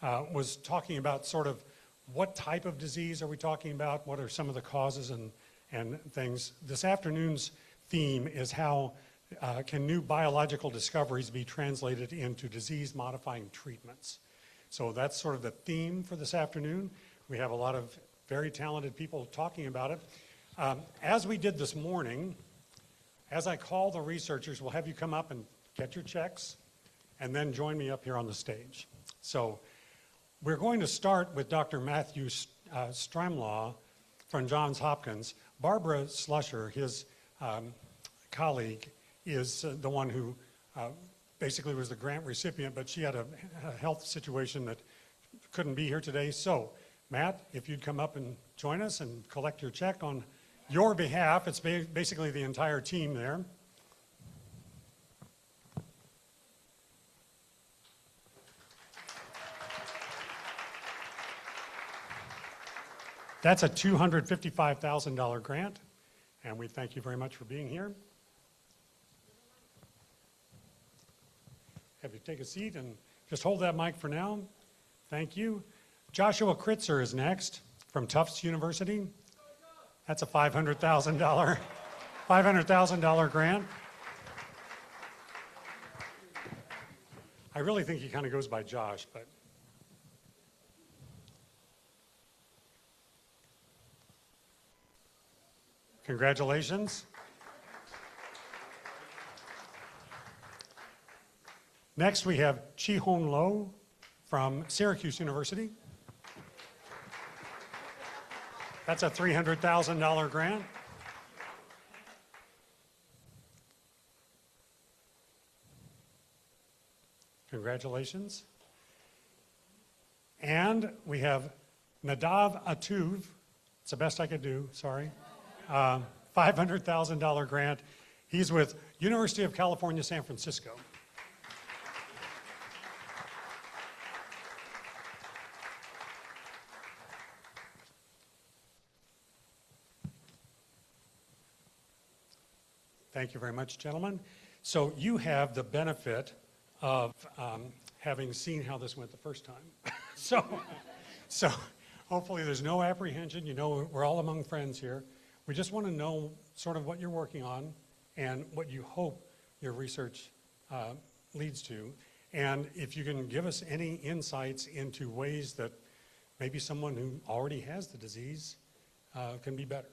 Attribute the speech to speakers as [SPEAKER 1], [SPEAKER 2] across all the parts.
[SPEAKER 1] was talking about sort of what type of disease are we talking about, what are some of the causes and things. This afternoon's theme is how can new biological discoveries be translated into disease-modifying treatments. So that's sort of the theme for this afternoon. We have a lot of very talented people talking about it. As we did this morning, as I call the researchers, we'll have you come up and get your checks and then join me up here on the stage. So we're going to start with Dr. Matthew Stremlau from Johns Hopkins. Barbara Slusher, his colleague, is the one who basically was the grant recipient, but she had a health situation that couldn't be here today. So, Matt, if you'd come up and join us and collect your check on your behalf. It's basically the entire team there. That's a $255,000 grant, and we thank you very much for being here. Have you take a seat and just hold that mic for now. Thank you. Joshua Kritzer is next from Tufts University. That's a $500,000 grant. I really think he kind of goes by Josh, but congratulations. Next, we have Chih Hung Lo from Syracuse University. That's a $300,000 grant. Congratulations. And we have Nadav Ahituv. It's the best I could do, sorry. $500,000 grant. He's with University of California, San Francisco. Thank you very much, gentlemen. So you have the benefit of having seen how this went the first time. so hopefully there's no apprehension. You know, we're all among friends here. We just want to know sort of what you're working on and what you hope your research leads to. And if you can give us any insights into ways that maybe someone who already has the disease can be better.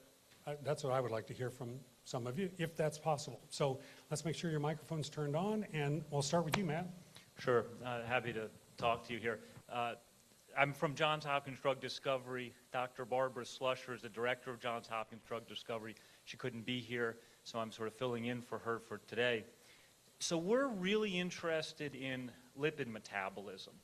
[SPEAKER 1] That's what I would like to hear from some of you, if that's possible. So let's make sure your microphone's turned on, and we'll start with you, Matt.
[SPEAKER 2] Sure, happy to talk to you here. I'm from Johns Hopkins Drug Discovery. Dr. Barbara Slusher is the director of Johns Hopkins Drug Discovery. She couldn't be here, so I'm sort of filling in for her for today. So we're really interested in lipid metabolism.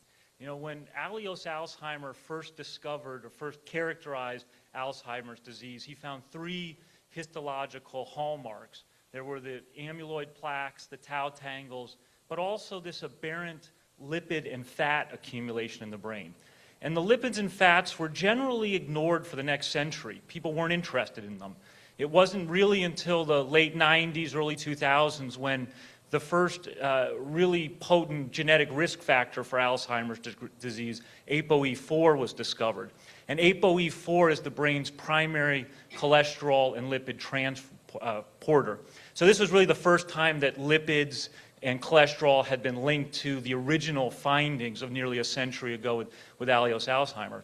[SPEAKER 2] You know, when Alois Alzheimer first discovered or first characterized Alzheimer's disease, he found three histological hallmarks. There were the amyloid plaques, the tau tangles, but also this aberrant lipid and fat accumulation in the brain. And the lipids and fats were generally ignored for the next century. People weren't interested in them. It wasn't really until the late 90s, early 2000s when the first really potent genetic risk factor for Alzheimer's disease, ApoE4, was discovered. And ApoE4 is the brain's primary cholesterol and lipid transporter. So this was really the first time that lipids and cholesterol had been linked to the original findings of nearly a century ago with Alois Alzheimer.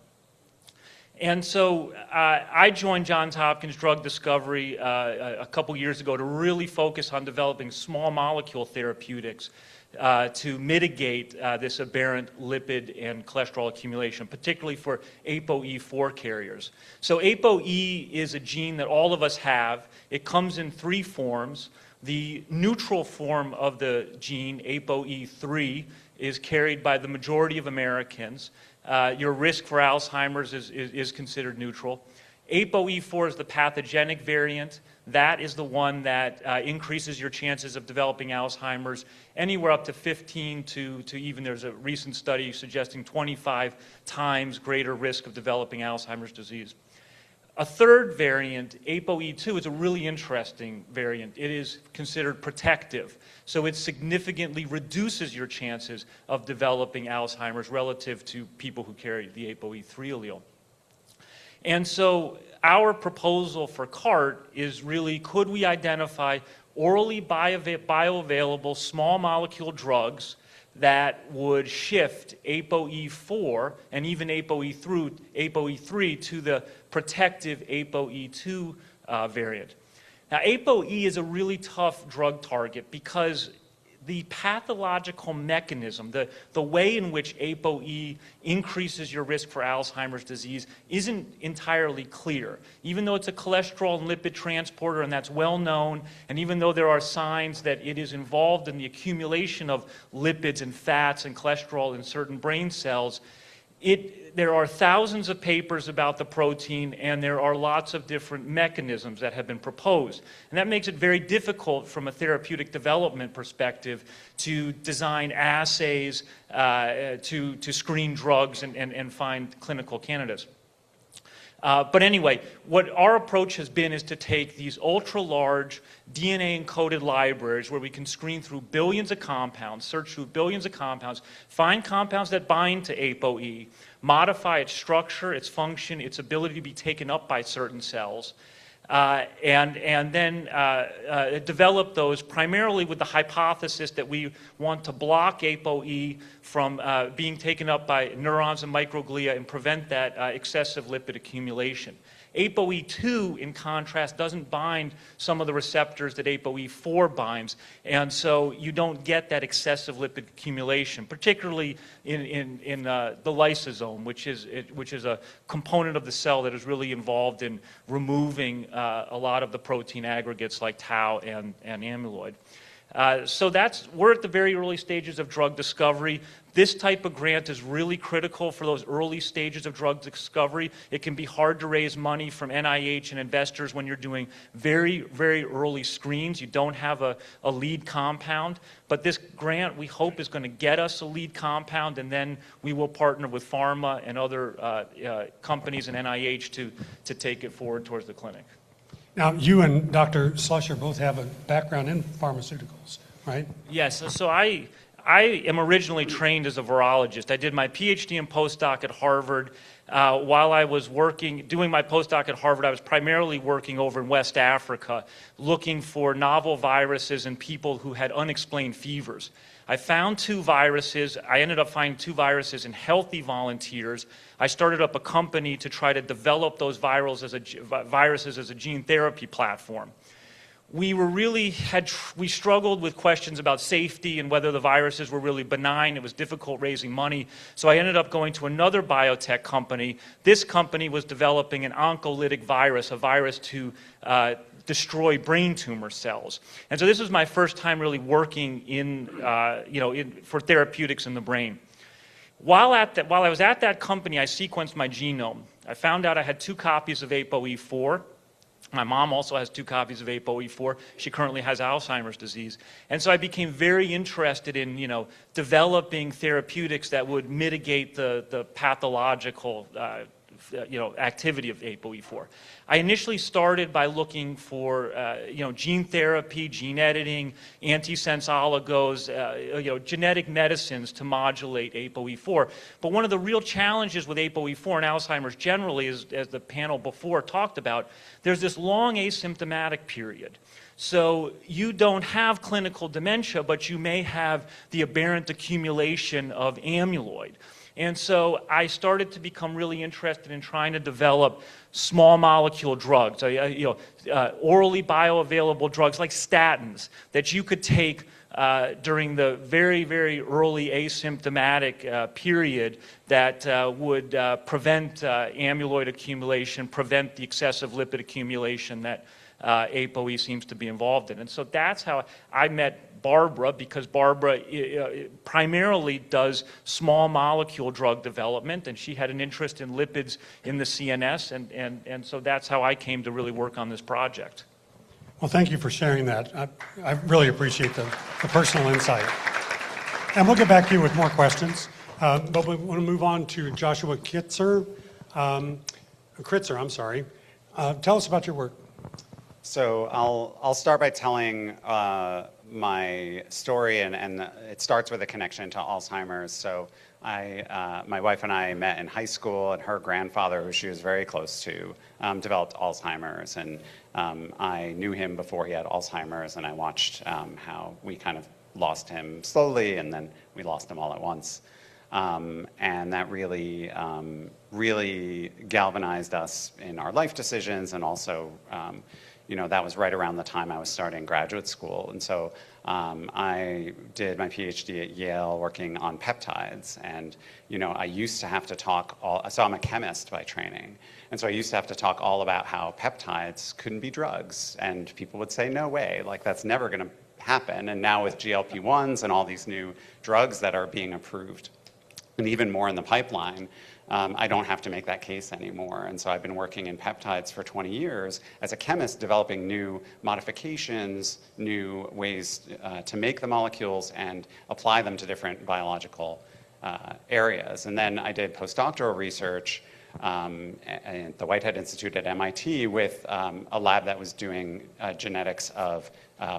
[SPEAKER 2] And so I joined Johns Hopkins Drug Discovery a couple years ago to really focus on developing small molecule therapeutics to mitigate this aberrant lipid and cholesterol accumulation, particularly for ApoE4 carriers. So ApoE is a gene that all of us have. It comes in three forms. The neutral form of the gene, ApoE3, is carried by the majority of Americans. Your risk for Alzheimer's is considered neutral. ApoE4 is the pathogenic variant. That is the one that increases your chances of developing Alzheimer's anywhere up to 15 to even, there's a recent study suggesting 25 times greater risk of developing Alzheimer's disease. A third variant, ApoE2, is a really interesting variant. It is considered protective. So it significantly reduces your chances of developing Alzheimer's relative to people who carry the ApoE3 allele. And so our proposal for CART is really, could we identify orally bioavailable small molecule drugs that would shift ApoE4 and even ApoE3 to the protective ApoE2 variant. Now, ApoE is a really tough drug target because the pathological mechanism, the way in which ApoE increases your risk for Alzheimer's disease isn't entirely clear. Even though it's a cholesterol and lipid transporter, and that's well known, and even though there are signs that it is involved in the accumulation of lipids and fats and cholesterol in certain brain cells, there are thousands of papers about the protein, and there are lots of different mechanisms that have been proposed. And that makes it very difficult from a therapeutic development perspective to design assays to screen drugs and find clinical candidates. But anyway, what our approach has been is to take these ultra-large DNA-encoded libraries where we can screen through billions of compounds, search through billions of compounds, find compounds that bind to ApoE, modify its structure, its function, its ability to be taken up by certain cells, and then develop those primarily with the hypothesis that we want to block ApoE from being taken up by neurons and microglia and prevent that excessive lipid accumulation. ApoE2, in contrast, doesn't bind some of the receptors that ApoE4 binds, and so you don't get that excessive lipid accumulation, particularly in the lysosome, which is a component of the cell that is really involved in removing a lot of the protein aggregates like tau and amyloid. So we're at the very early stages of drug discovery. This type of grant is really critical for those early stages of drug discovery. It can be hard to raise money from NIH and investors when you're doing very, very early screens. You don't have a lead compound. But this grant, we hope, is going to get us a lead compound, and then we will partner with pharma and other companies and NIH to take it forward towards the clinic.
[SPEAKER 1] Now, you and Dr. Slusher both have a background in pharmaceuticals, right?
[SPEAKER 2] Yes. So I am originally trained as a virologist. I did my PhD and postdoc at Harvard. While I was doing my postdoc at Harvard, I was primarily working over in West Africa, looking for novel viruses in people who had unexplained fevers. I found two viruses. I ended up finding two viruses in healthy volunteers. I started up a company to try to develop those viruses as a gene therapy platform. We struggled with questions about safety and whether the viruses were really benign. It was difficult raising money. So I ended up going to another biotech company. This company was developing an oncolytic virus, a virus to destroy brain tumor cells. And so this was my first time really working for therapeutics in the brain. While I was at that company, I sequenced my genome. I found out I had 2 copies of ApoE4. My mom also has 2 copies of ApoE4. She currently has Alzheimer's disease. And so I became very interested in, developing therapeutics that would mitigate the pathological, activity of ApoE4. I initially started by looking for, gene therapy, gene editing, antisense oligos, genetic medicines to modulate ApoE4. But one of the real challenges with ApoE4 and Alzheimer's generally is, as the panel before talked about, there's this long asymptomatic period. So you don't have clinical dementia, but you may have the aberrant accumulation of amyloid. And so I started to become really interested in trying to develop small molecule drugs, orally bioavailable drugs like statins that you could take during the very, very early asymptomatic period that would prevent amyloid accumulation, prevent the excessive lipid accumulation that ApoE seems to be involved in. And so that's how I met Barbara, because Barbara primarily does small molecule drug development, and she had an interest in lipids in the CNS, and so that's how I came to really work on this project.
[SPEAKER 1] Well, thank you for sharing that. I really appreciate the personal insight. And we'll get back to you with more questions, but we want to move on to Joshua Kritzer. Tell us about your work.
[SPEAKER 3] So I'll start by telling my story, and it starts with a connection to Alzheimer's. So my wife and I met in high school, and her grandfather, who she was very close to, developed Alzheimer's, and I knew him before he had Alzheimer's, and I watched how we kind of lost him slowly, and then we lost him all at once. And that really, really galvanized us in our life decisions, and also, that was right around the time I was starting graduate school. And so I did my PhD at Yale working on peptides, and, I used to have to talk so I'm a chemist by training, and so I used to have to talk all about how peptides couldn't be drugs, and people would say, no way, like that's never gonna happen. And now with GLP-1s and all these new drugs that are being approved, and even more in the pipeline, I don't have to make that case anymore. And so I've been working in peptides for 20 years as a chemist, developing new modifications, new ways to make the molecules and apply them to different biological areas. And then I did postdoctoral research at the Whitehead Institute at MIT with a lab that was doing genetics of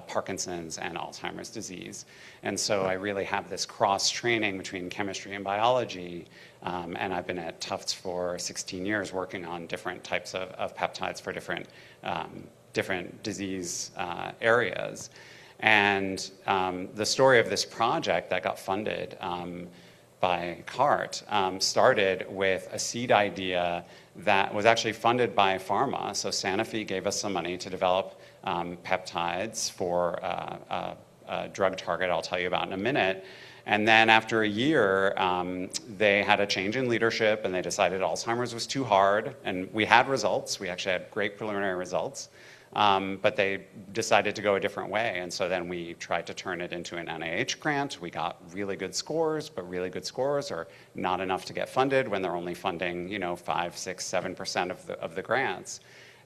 [SPEAKER 3] Parkinson's and Alzheimer's disease. And so I really have this cross-training between chemistry and biology, and I've been at Tufts for 16 years working on different types of peptides for different disease areas. And the story of this project that got funded by CART started with a seed idea that was actually funded by pharma. So Sanofi gave us some money to develop peptides for a drug target I'll tell you about in a minute. And then after a year, they had a change in leadership, and they decided Alzheimer's was too hard. And we had results. We actually had great preliminary results. But they decided to go a different way. And so then we tried to turn it into an NIH grant. We got really good scores, but really good scores are not enough to get funded when they're only funding, 5, 6, 7% of the grants.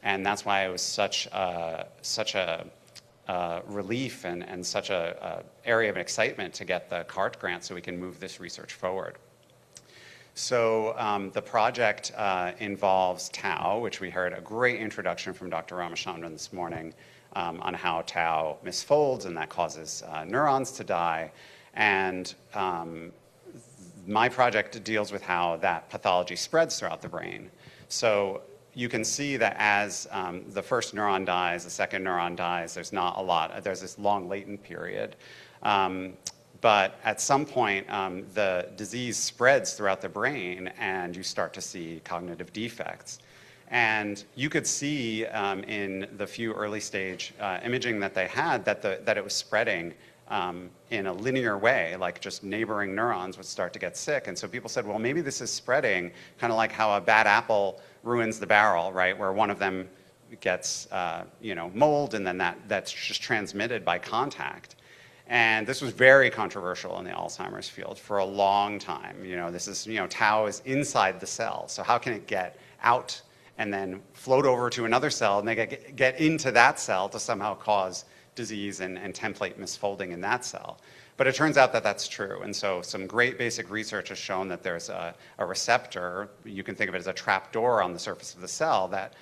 [SPEAKER 3] And that's why it was such a relief and such a area of excitement to get the CART grant so we can move this research forward. So the project involves tau, which we heard a great introduction from Dr. Ramachandran this morning on how tau misfolds, and that causes neurons to die. And my project deals with how that pathology spreads throughout the brain. So you can see that as the first neuron dies, the second neuron dies, there's not a lot. There's this long latent period. But at some point, the disease spreads throughout the brain, and you start to see cognitive defects. And you could see in the few early stage imaging that they had that it was spreading in a linear way, like just neighboring neurons would start to get sick. And so people said, well, maybe this is spreading kind of like how a bad apple ruins the barrel, right? Where one of them gets mold, and then that's just transmitted by contact. And this was very controversial in the Alzheimer's field for a long time. This is, tau is inside the cell. So how can it get out and then float over to another cell and they get into that cell to somehow cause disease and template misfolding in that cell? But it turns out that that's true. And so some great basic research has shown that there's a receptor, you can think of it as a trap door on the surface of the cell, that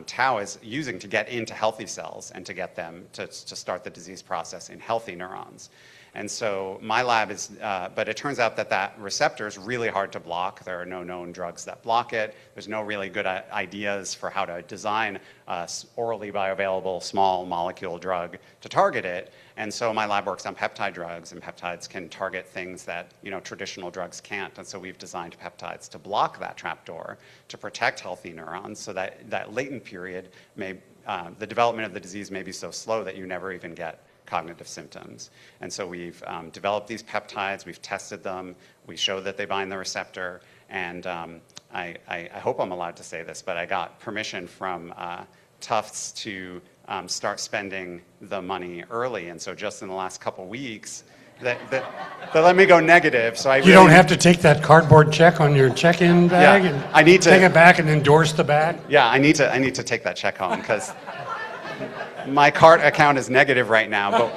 [SPEAKER 3] tau is using to get into healthy cells and to get them to start the disease process in healthy neurons. And so my lab is, but it turns out that receptor is really hard to block. There are no known drugs that block it. There's no really good ideas for how to design a orally bioavailable small molecule drug to target it. And so my lab works on peptide drugs, and peptides can target things that traditional drugs can't. And so we've designed peptides to block that trapdoor, to protect healthy neurons, so that latent period the development of the disease may be so slow that you never even get cognitive symptoms. And so we've developed these peptides, we've tested them, we show that they bind the receptor, and I hope I'm allowed to say this, but I got permission from Tufts to start spending the money early. And so just in the last couple weeks, they let me go negative. So
[SPEAKER 1] You don't have to take that cardboard check on your check-in bag and
[SPEAKER 3] I need to
[SPEAKER 1] take it back and endorse the bag?
[SPEAKER 3] Yeah, I need to take that check home because my CART account is negative right now. But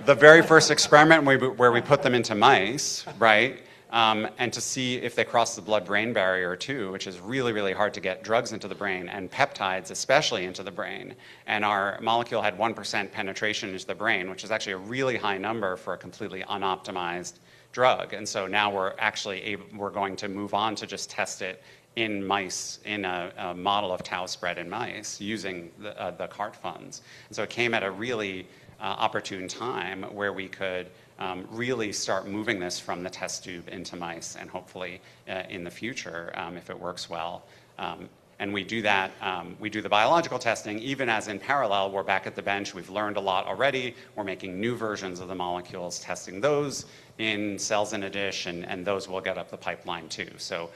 [SPEAKER 3] the very first experiment where we put them into mice, right? and to see if they cross the blood-brain barrier too, which is really, really hard to get drugs into the brain, and peptides especially into the brain. And our molecule had 1% penetration into the brain, which is actually a really high number for a completely unoptimized drug. And so now we're going to move on to just test it in mice, in a model of tau spread in mice using the CART funds. And so it came at a really opportune time where we could really start moving this from the test tube into mice, and hopefully in the future, if it works well. And we do that, we do the biological testing, even as in parallel, we're back at the bench, we've learned a lot already, we're making new versions of the molecules, testing those in cells in a dish, and those will get up the pipeline too. So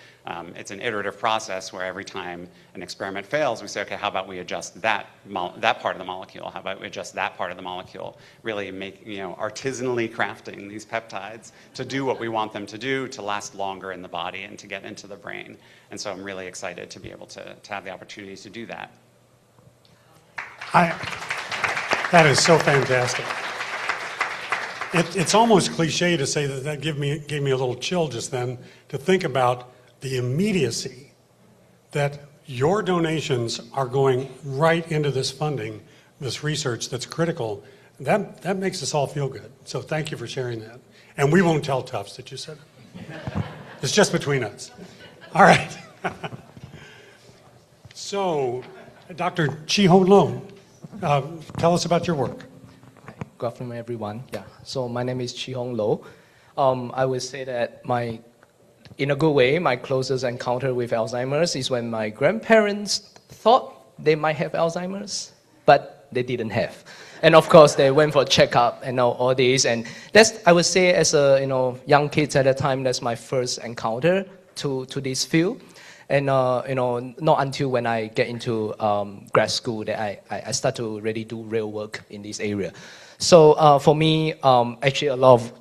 [SPEAKER 3] it's an iterative process where every time an experiment fails, we say, okay, how about we adjust that part of the molecule? How about we adjust that part of the molecule? Really artisanally crafting these peptides to do what we want them to do, to last longer in the body and to get into the brain. And so I'm really excited to be able to have the opportunity to do that.
[SPEAKER 1] That is so fantastic. It's almost cliche to say that gave me a little chill just then, to think about the immediacy that your donations are going right into this funding, this research that's critical. That makes us all feel good. So thank you for sharing that. And we won't tell Tufts that you said it. It's just between us. All right. So, Dr. Chih Hung Lo, tell us about your work.
[SPEAKER 4] Good afternoon, everyone. Yeah. So my name is Chih Hung Lo. I would say that in a good way, my closest encounter with Alzheimer's is when my grandparents thought they might have Alzheimer's, but they didn't have. And of course, they went for a checkup and all this. And that's, I would say, as a young kids at the time, that's my first encounter to this field. And not until when I get into grad school that I start to really do real work in this area. So for me, actually a lot of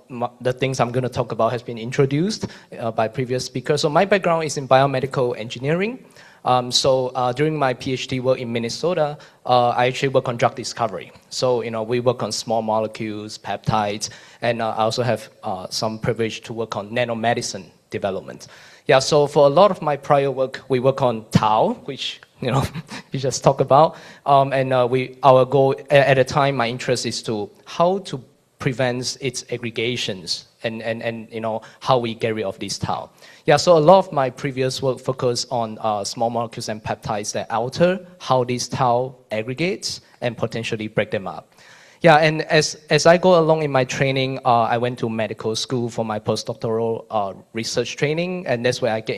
[SPEAKER 4] the things I'm going to talk about has been introduced by previous speakers. So my background is in biomedical engineering. During my PhD work in Minnesota, I actually work on drug discovery. So we work on small molecules, peptides, and I also have some privilege to work on nanomedicine development. Yeah, so for a lot of my prior work, we work on tau, which we just talked about, and our goal at the time, my interest is to how to prevent its aggregations and how we get rid of this tau. Yeah, so a lot of my previous work focused on small molecules and peptides that alter how this tau aggregates and potentially break them up. Yeah, and as I go along in my training, I went to medical school for my postdoctoral research training, and that's where I get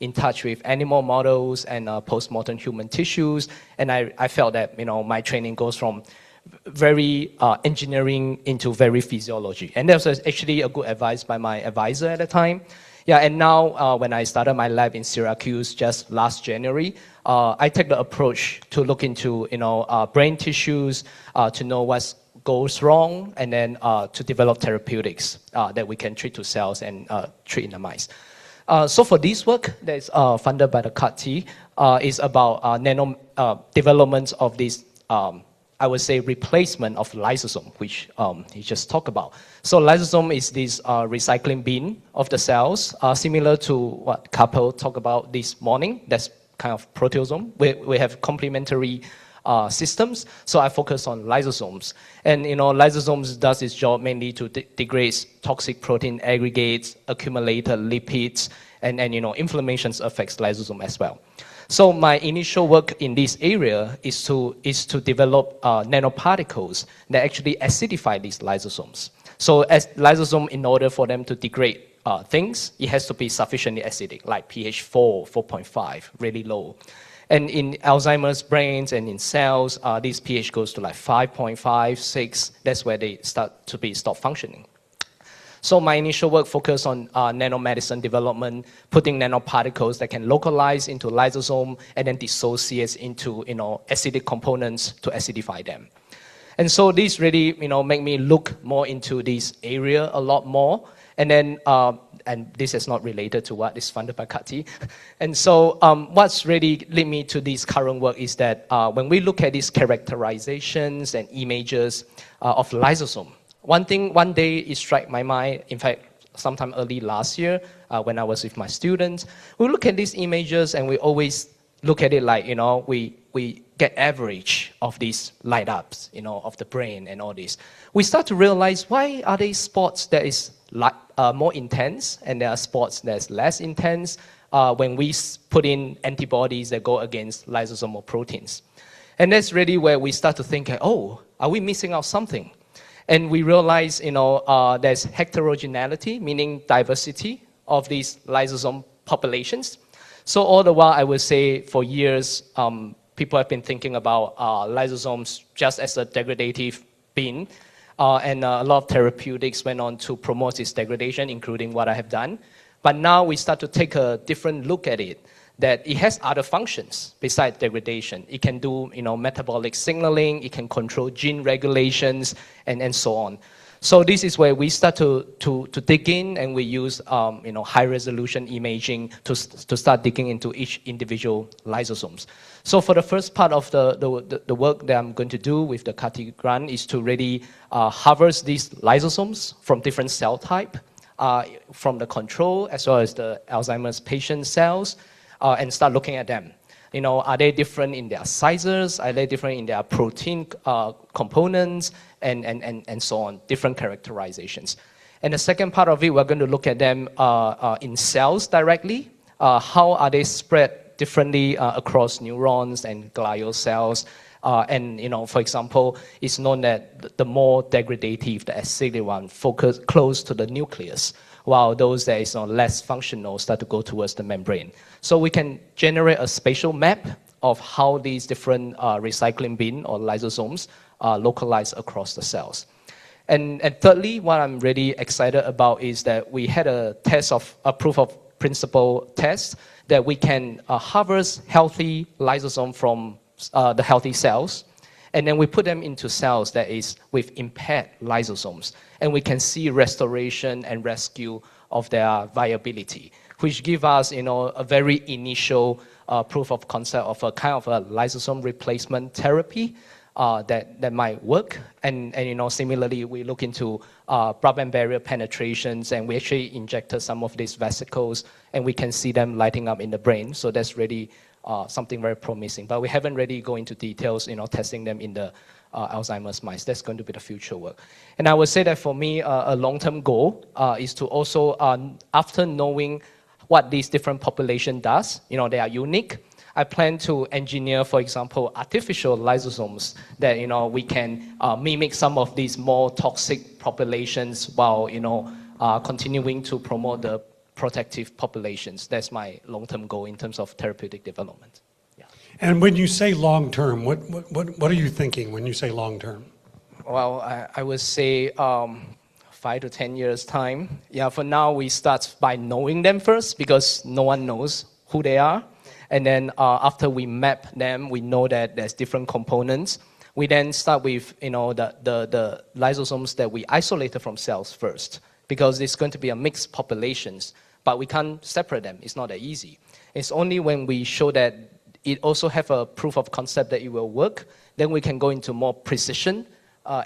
[SPEAKER 4] in touch with animal models and postmortem human tissues, and I felt that my training goes from very engineering into very physiology, and that was actually a good advice by my advisor at the time. Yeah, and now when I started my lab in Syracuse just last January, I take the approach to look into brain tissues to know what goes wrong, and then to develop therapeutics that we can treat to cells and treat in the mice. So for this work that is funded by the CART-T is about development of this I would say replacement of lysosome, which he just talked about. So lysosome is this recycling bin of the cells, similar to what Kapil talked about this morning. That's kind of proteasome. We have complementary systems. So I focus on lysosomes. And lysosomes does its job mainly to degrade toxic protein aggregates, accumulated lipids, and inflammation affects lysosome as well. So my initial work in this area is to develop nanoparticles that actually acidify these lysosomes. So as lysosome, in order for them to degrade things, it has to be sufficiently acidic, like pH 4, 4.5, really low. And in Alzheimer's brains and in cells, this pH goes to like 5.5, 6. That's where they start to stop functioning. So my initial work focused on nanomedicine development, putting nanoparticles that can localize into lysosome and then dissociate into acidic components to acidify them. And so this really make me look more into this area a lot more. And then and this is not related to what is funded by CART-T. And so what's really led me to this current work is that when we look at these characterizations and images of lysosome, one day it struck my mind, in fact, sometime early last year when I was with my students. We look at these images and we always look at it like, we get average of these light ups, of the brain and all this. We start to realize why are there spots that is more intense and there are spots that's less intense when we put in antibodies that go against lysosomal proteins. And that's really where we start to think, oh, are we missing out something? And we realize, there's heterogeneity, meaning diversity of these lysosome populations. So all the while, I would say for years, people have been thinking about lysosomes just as a degradative being. And a lot of therapeutics went on to promote its degradation, including what I have done. But now we start to take a different look at it, that it has other functions besides degradation. It can do metabolic signaling, it can control gene regulations, and so on. So this is where we start to dig in, and we use high-resolution imaging to start digging into each individual lysosomes. So for the first part of the work that I'm going to do with the CAR-T grant is to really harvest these lysosomes from different cell type, from the control as well as the Alzheimer's patient cells, and start looking at them. Are they different in their sizes? Are they different in their protein components? And so on, different characterizations. And the second part of it, we're going to look at them in cells directly. How are they spread differently across neurons and glial cells? And for example, it's known that the more degradative, the acidic one, focus close to the nucleus, while those that is less functional start to go towards the membrane. So we can generate a spatial map of how these different recycling bin or lysosomes are localized across the cells. And thirdly, what I'm really excited about is that we had a proof of principle test that we can harvest healthy lysosome from the healthy cells, and then we put them into cells that is with impaired lysosomes, and we can see restoration and rescue of their viability, which give us, a very initial proof of concept of a kind of a lysosome replacement therapy that might work. And similarly, we look into blood-brain barrier penetrations, and we actually injected some of these vesicles, and we can see them lighting up in the brain. So that's really something very promising. But we haven't really go into details, testing them in the Alzheimer's mice. That's going to be the future work. And I would say that for me, a long-term goal is to also, after knowing what these different population does, they are unique, I plan to engineer, for example, artificial lysosomes that, we can mimic some of these more toxic populations while, continuing to promote the protective populations. That's my long-term goal in terms of therapeutic development. Yeah.
[SPEAKER 1] And when you say long-term, what are you thinking when you say long-term?
[SPEAKER 4] Well, I would say 5 to 10 years time. Yeah, for now we start by knowing them first because no one knows who they are. And then after we map them, we know that there's different components. We then start with the lysosomes that we isolated from cells first, because it's going to be a mixed populations, but we can't separate them. It's not that easy. It's only when we show that it also have a proof of concept that it will work, then we can go into more precision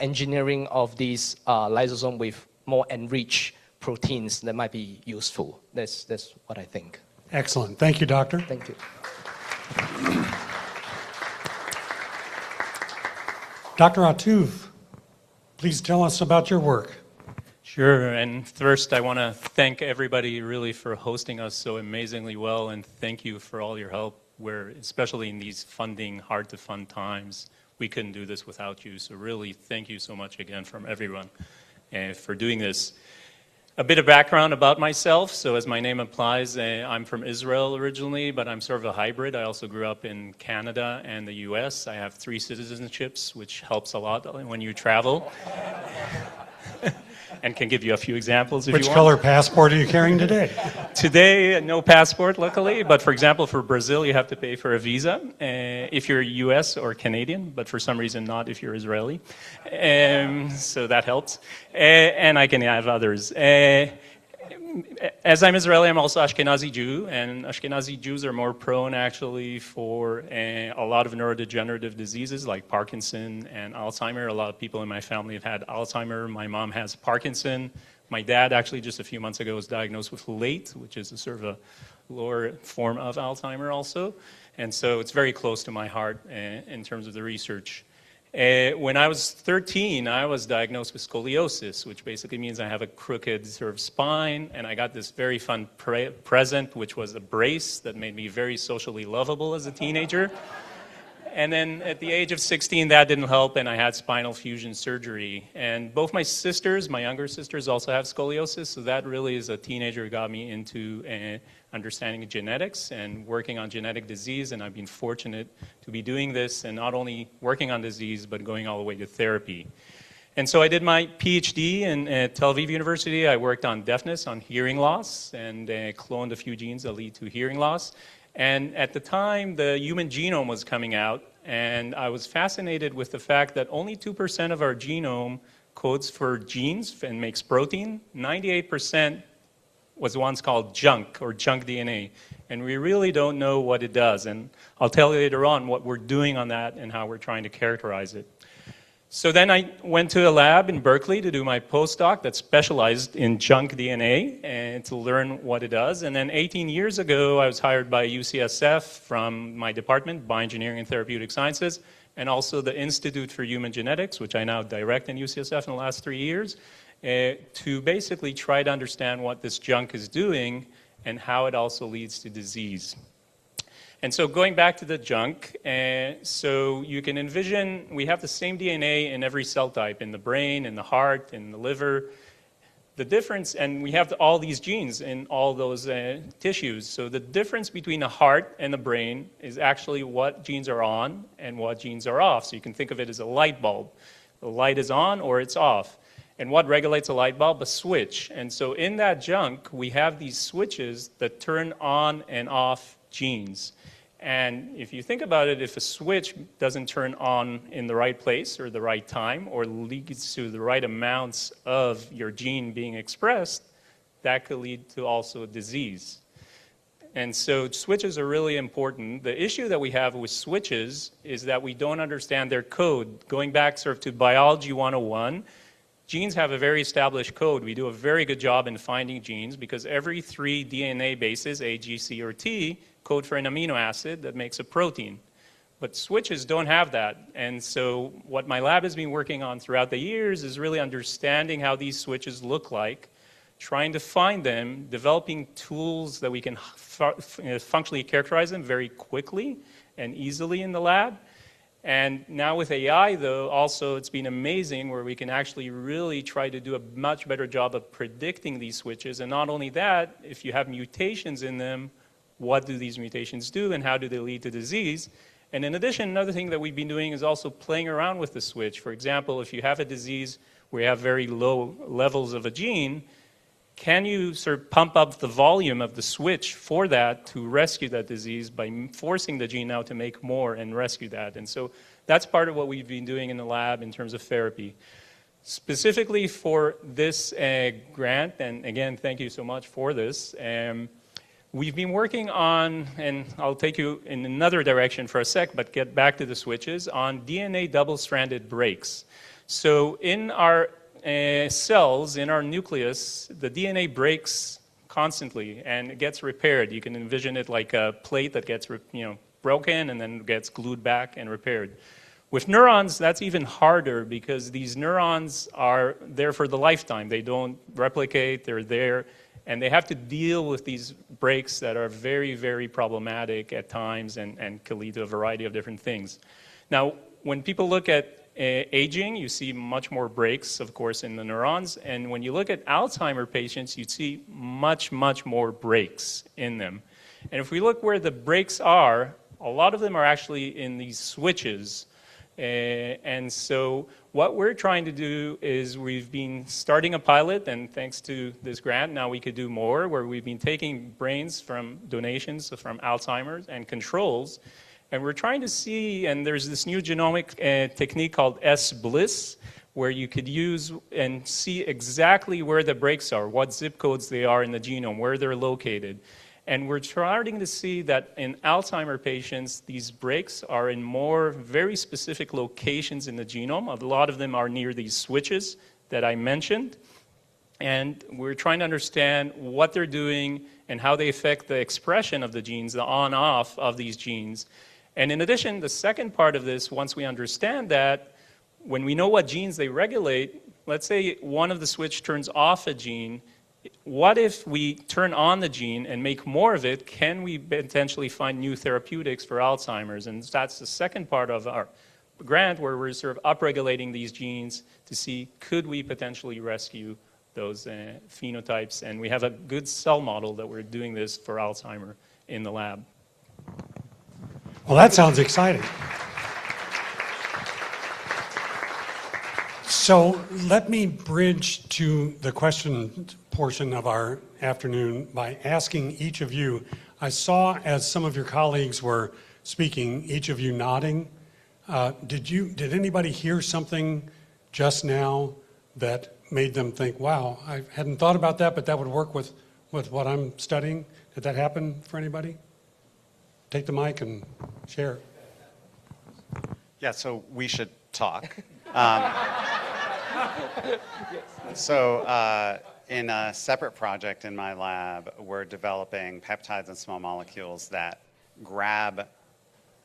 [SPEAKER 4] engineering of these lysosomes with more enriched proteins that might be useful. That's what I think.
[SPEAKER 1] Excellent. Thank you, Doctor.
[SPEAKER 4] Thank you.
[SPEAKER 1] Dr. Ahituv, please tell us about your work.
[SPEAKER 5] Sure, and first I want to thank everybody really for hosting us so amazingly well, and thank you for all your help, where especially in these hard to fund times, we couldn't do this without you. So really thank you so much again from everyone for doing this. A bit of background about myself. So as my name implies, I'm from Israel originally, but I'm sort of a hybrid. I also grew up in Canada and the US. I have 3 citizenships, which helps a lot when you travel. And can give you a few examples if you want.
[SPEAKER 1] Which color passport are you carrying today?
[SPEAKER 5] Today, no passport, luckily. But for example, for Brazil, you have to pay for a visa if you're US or Canadian, but for some reason not if you're Israeli. So that helps. And I can have others. As I'm Israeli, I'm also Ashkenazi Jew, and Ashkenazi Jews are more prone actually for a lot of neurodegenerative diseases like Parkinson and Alzheimer. A lot of people in my family have had Alzheimer. My mom has Parkinson, My dad actually just a few months ago was diagnosed with late, which is a sort of a lower form of Alzheimer also. And so it's very close to my heart in terms of the research. When I was 13, I was diagnosed with scoliosis, which basically means I have a crooked sort of spine, and I got this very fun present, which was a brace that made me very socially lovable as a teenager. And then at the age of 16, that didn't help, and I had spinal fusion surgery. And both my sisters, my younger sisters, also have scoliosis, so that really as a teenager got me into understanding genetics and working on genetic disease, and I've been fortunate to be doing this and not only working on disease, but going all the way to therapy. And so I did my PhD at Tel Aviv University. I worked on deafness, on hearing loss, and cloned a few genes that lead to hearing loss. And at the time, the human genome was coming out, and I was fascinated with the fact that only 2% of our genome codes for genes and makes protein. 98% was once called junk or junk DNA, and we really don't know what it does. And I'll tell you later on what we're doing on that and how we're trying to characterize it. So then I went to a lab in Berkeley to do my postdoc that specialized in junk DNA and to learn what it does. And then 18 years ago, I was hired by UCSF from my department, Bioengineering and Therapeutic Sciences, and also the Institute for Human Genetics, which I now direct in UCSF in the last 3 years, to basically try to understand what this junk is doing and how it also leads to disease. And so going back to the junk, so you can envision we have the same DNA in every cell type, in the brain, in the heart, in the liver. The difference, and we have all these genes in all those tissues. So the difference between the heart and the brain is actually what genes are on and what genes are off. So you can think of it as a light bulb. The light is on or it's off. And what regulates a light bulb? A switch. And so in that junk, we have these switches that turn on and off genes. And if you think about it, if a switch doesn't turn on in the right place or the right time or leads to the right amounts of your gene being expressed, that could lead to also disease. And so switches are really important. The issue that we have with switches is that we don't understand their code. Going back sort of to Biology 101, genes have a very established code. We do a very good job in finding genes because every 3 DNA bases, A, G, C, or T, code for an amino acid that makes a protein. But switches don't have that. And so what my lab has been working on throughout the years is really understanding how these switches look like, trying to find them, developing tools that we can functionally characterize them very quickly and easily in the lab. And now with AI, though, also it's been amazing where we can actually really try to do a much better job of predicting these switches. And not only that, if you have mutations in them, what do these mutations do and how do they lead to disease? And in addition, another thing that we've been doing is also playing around with the switch. For example, if you have a disease where you have very low levels of a gene, can you sort of pump up the volume of the switch for that to rescue that disease by forcing the gene now to make more and rescue that? And so that's part of what we've been doing in the lab in terms of therapy. Specifically for this grant, and again, thank you so much for this, we've been working on, and I'll take you in another direction for a sec, but get back to the switches, on DNA double-stranded breaks. So in our cells, in our nucleus, the DNA breaks constantly, and it gets repaired. You can envision it like a plate that gets broken and then gets glued back and repaired. With neurons, that's even harder because these neurons are there for the lifetime. They don't replicate, they're there. And they have to deal with these breaks that are very, very problematic at times and can lead to a variety of different things. Now, when people look at aging, you see much more breaks, of course, in the neurons. And when you look at Alzheimer patients, you see much, much more breaks in them. And if we look where the breaks are, a lot of them are actually in these switches. And so what we're trying to do is we've been starting a pilot, and thanks to this grant, now we could do more, where we've been taking brains from donations from Alzheimer's and controls, and we're trying to see, and there's this new genomic technique called S-BLIS, where you could use and see exactly where the breaks are, what zip codes they are in the genome, where they're located. And we're starting to see that in Alzheimer patients, these breaks are in more very specific locations in the genome. A lot of them are near these switches that I mentioned. And we're trying to understand what they're doing and how they affect the expression of the genes, the on-off of these genes. And in addition, the second part of this, once we understand that, when we know what genes they regulate, let's say one of the switch turns off a gene, what if we turn on the gene and make more of it? Can we potentially find new therapeutics for Alzheimer's? And that's the second part of our grant, where we're sort of upregulating these genes to see, could we potentially rescue those phenotypes? And we have a good cell model that we're doing this for Alzheimer in the lab.
[SPEAKER 1] Well, that sounds exciting. So let me bridge to the question portion of our afternoon by asking each of you. I saw as some of your colleagues were speaking, each of you nodding. Did anybody hear something just now that made them think, wow, I hadn't thought about that, but that would work with what I'm studying? Did that happen for anybody? Take the mic and share.
[SPEAKER 3] Yeah, so we should talk. So in a separate project in my lab, we're developing peptides and small molecules that grab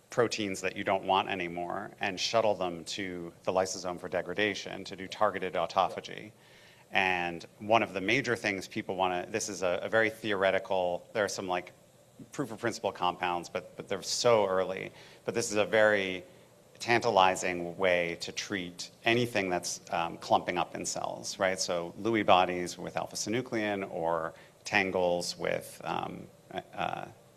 [SPEAKER 3] proteins that you don't want anymore and shuttle them to the lysosome for degradation to do targeted autophagy. And one of the major things people want to, this is a very theoretical, there are some like proof of principle compounds, but they're so early. But this is a very tantalizing way to treat anything that's clumping up in cells, right? So Lewy bodies with alpha-synuclein or tangles with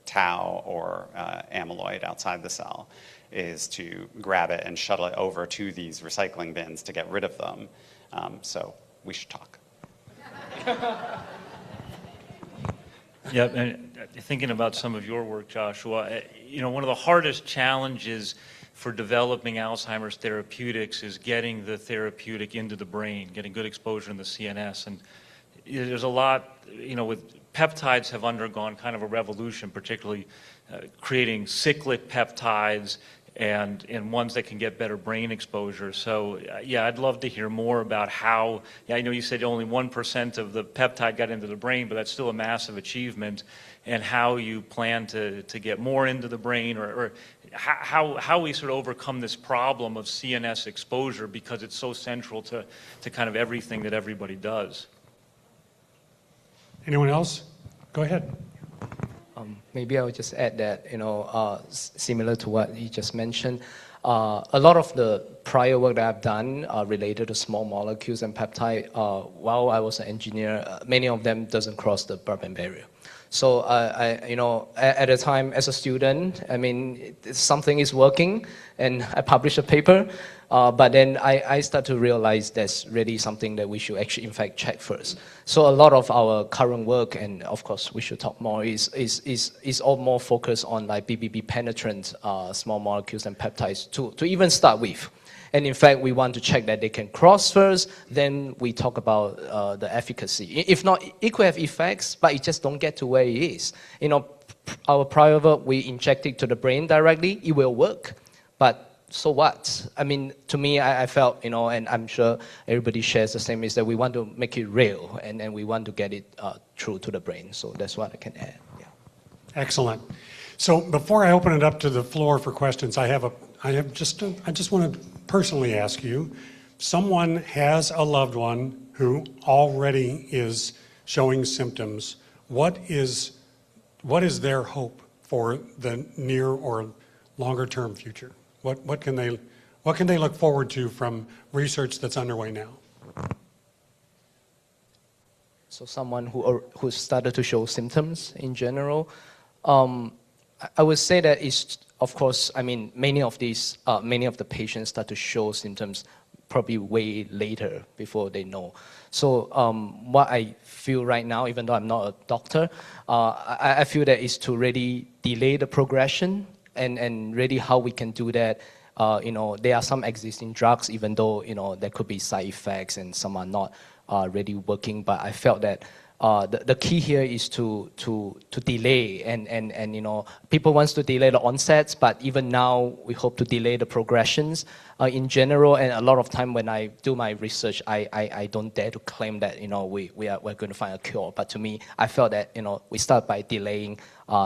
[SPEAKER 3] tau or amyloid outside the cell is to grab it and shuttle it over to these recycling bins to get rid of them. So we should talk.
[SPEAKER 2] Yeah, and thinking about some of your work, Joshua, one of the hardest challenges for developing Alzheimer's therapeutics is getting the therapeutic into the brain, getting good exposure in the CNS. And there's a lot, with peptides have undergone kind of a revolution, particularly creating cyclic peptides and ones that can get better brain exposure. So, I'd love to hear more about how, I know you said only 1% of the peptide got into the brain, but that's still a massive achievement, and how you plan to get more into the brain, or how we sort of overcome this problem of CNS exposure, because it's so central to kind of everything that everybody does.
[SPEAKER 1] Anyone else? Go ahead.
[SPEAKER 4] Maybe I'll just add that, similar to what you just mentioned, a lot of the prior work that I've done related to small molecules and peptide, while I was an engineer, many of them doesn't cross the blood-brain barrier. So, at the time as a student, something is working, and I published a paper, but then I start to realize that's really something that we should actually, in fact, check first. So a lot of our current work, and of course we should talk more, is all more focused on like BBB penetrant small molecules and peptides to even start with. And in fact, we want to check that they can cross first, then we talk about the efficacy. If not, it could have effects, but it just don't get to where it is. Our prior work, we inject it to the brain directly, it will work, but so what? To me, I felt, and I'm sure everybody shares the same, is that we want to make it real, and we want to get it through to the brain. So that's what I can add. Yeah.
[SPEAKER 1] Excellent. So before I open it up to the floor for questions, I just want to personally ask you, someone has a loved one who already is showing symptoms. What is their hope for the near or longer term future? What can they look forward to from research that's underway now?
[SPEAKER 4] So someone who started to show symptoms in general, I would say that it's, of course, many of the patients start to show symptoms probably way later before they know. So what I feel right now, even though I'm not a doctor, I feel that is to really delay the progression, and really how we can do that. There are some existing drugs, even though there could be side effects and some are not really working. But I felt that the key here is to delay, and you know, people wants to delay the onsets, but even now we hope to delay the progressions in general. And a lot of time when I do my research, I don't dare to claim that, you know, we're going to find a cure. But to me, I felt that, you know, we start by delaying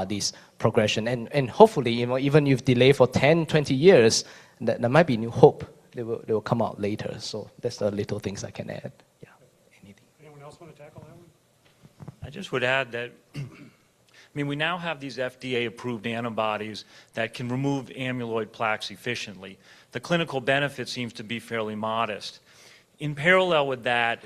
[SPEAKER 4] this progression, and hopefully, you know, even if delay for 10, 20 years, there might be new hope. They will come out later. So that's the little things I can add. Yeah. Anything.
[SPEAKER 1] Anyone else want to tackle that one?
[SPEAKER 2] I just would add that, I mean, we now have these FDA-approved antibodies that can remove amyloid plaques efficiently. The clinical benefit seems to be fairly modest. In parallel with that,